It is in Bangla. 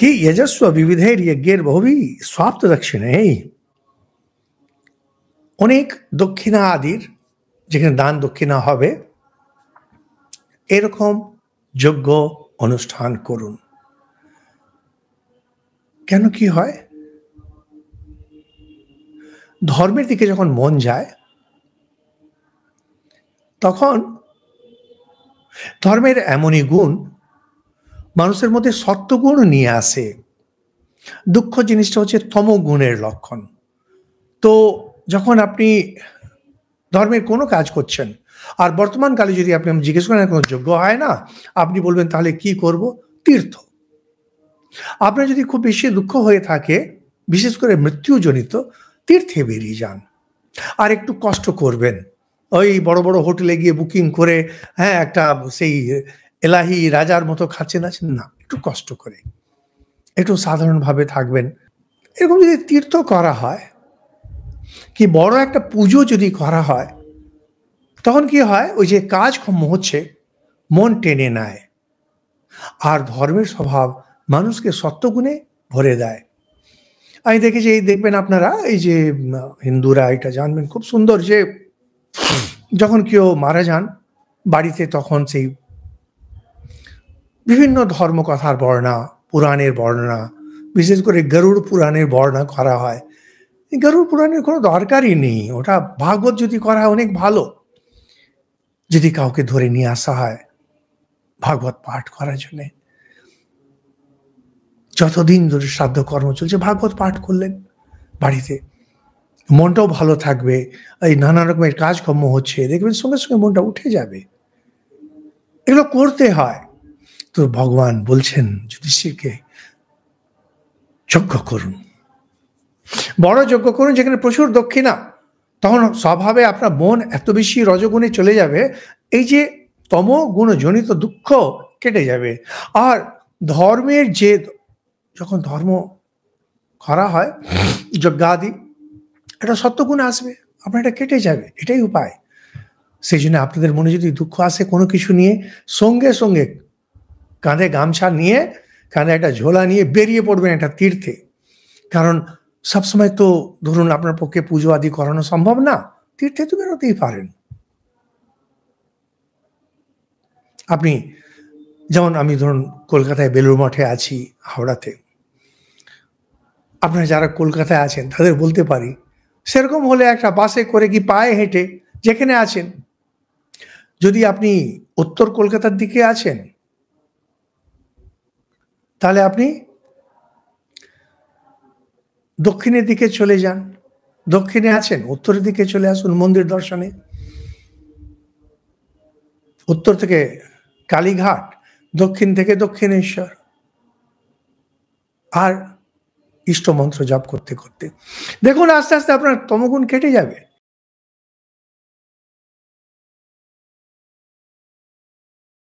कि यजस्व विविधेर यज्ञेर बहुवी स्वाप्त दक्षिणे, অনেক দক্ষিণা আদির যেখানে দান দক্ষিণা হবে এরকম যজ্ঞ অনুষ্ঠান করুন। কেন কি হয়? ধর্মের দিকে যখন মন যায় তখন ধর্মের এমনই গুণ মানুষের মধ্যে সত্ত্বগুণ নিয়ে আসে। দুঃখ জিনিসটা হচ্ছে তমগুণের লক্ষণ। তো যখন আপনি ধর্মের কোনো কাজ করছেন আর বর্তমানকালে যদি আপনি জিজ্ঞেস করেন কোনো যোগ্য হয় না, আপনি বলবেন তাহলে কি করব? তীর্থ। আপনার যদি খুব বেশি দুঃখ হয়ে থাকে, বিশেষ করে মৃত্যুজনিত, তীর্থে বেরিয়ে যান। আর একটু কষ্ট করবেন, ওই বড় বড় হোটেলে গিয়ে বুকিং করে একটা সেই এলাহি রাজার মতো খাচ্ছেন আছেন না, একটু কষ্ট করে একটু সাধারণভাবে থাকবেন। এরকম যদি তীর্থ করা হয় কি বড় একটা পুজো যদি করা হয় তখন কি হয়, ওই যে কাজকর্ম হচ্ছে মন টেনে নেয়। আর ধর্মের স্বভাব মানুষকে সত্ত্বগুণে ভরে দেয়। আমি দেখেছি, এই দেখবেন আপনারা, এই যে হিন্দুরা এটা জানবেন খুব সুন্দর, যে যখন কেউ মারা যান বাড়িতে তখন সেই বিভিন্ন ধর্মকথার বর্ণনা, পুরাণের বর্ণনা, বিশেষ করে গরুড় পুরাণের বর্ণনা করা হয়। গরুড় পুরাণের কোনো দরকারই নেই, ওটা ভাগবত যদি করা হয় অনেক ভালো। যদি কাউকে ধরে নিয়ে আসা হয় ভাগবত পাঠ করার জন্যে, যতদিন ধরে শ্রাদ্ধ কর্ম চলছে ভাগবত পাঠ করলেন বাড়িতে, মনটাও ভালো থাকবে। এই নানা রকমের কাজকর্ম হচ্ছে দেখবেন সঙ্গে সঙ্গে মনটা উঠে যাবে। এগুলো করতে হয়। তো ভগবান বলছেন যুধিষ্ঠিরকে, যজ্ঞ করুন, বড় যজ্ঞ করুন যেখানে প্রচুর দক্ষিণা। তখন স্বভাবে আপনার মন এত বেশি রজগুণে চলে যাবে, এই যে তমগুণ জনিত দুঃখ কেটে যাবে। আর ধর্মের যে যখন ধর্ম করা হয় যজ্ঞাদি, এটা সত্যগুণ আসবে, আপনার এটা কেটে যাবে, এটাই উপায়। সেই জন্য আপনাদের মনে যদি দুঃখ আসে কোনো কিছু নিয়ে, সঙ্গে সঙ্গে কাঁধে গামছা নিয়ে, কাঁধে একটা ঝোলা নিয়ে বেরিয়ে পড়বেন একটা তীর্থে। কারণ সবসময় তো ধরুন আপনার পক্ষে পুজো আদি করানো সম্ভব না, তীর্থে তো বেরোতেই পারেন। আপনি যেমন, আমি ধরুন কলকাতায় বেলুড় মঠে আছি, হাওড়াতে। আপনারা যারা কলকাতায় আছেন তাদের বলতে পারি, সেরকম হলে একটা বাসে করে কি পায়ে হেঁটে যেখানে আছেন, যদি আপনি উত্তর কলকাতার দিকে আছেন তাহলে আপনি দক্ষিণের দিকে চলে যান, দক্ষিণে আছেন উত্তরের দিকে চলে আসুন মন্দির দর্শনে। উত্তর থেকে কালীঘাট, দক্ষিণ থেকে দক্ষিণেশ্বর, আর ইষ্টমন্ত্র জপ করতে করতে দেখুন আস্তে আস্তে আপনার তমগুণ কেটে যাবে।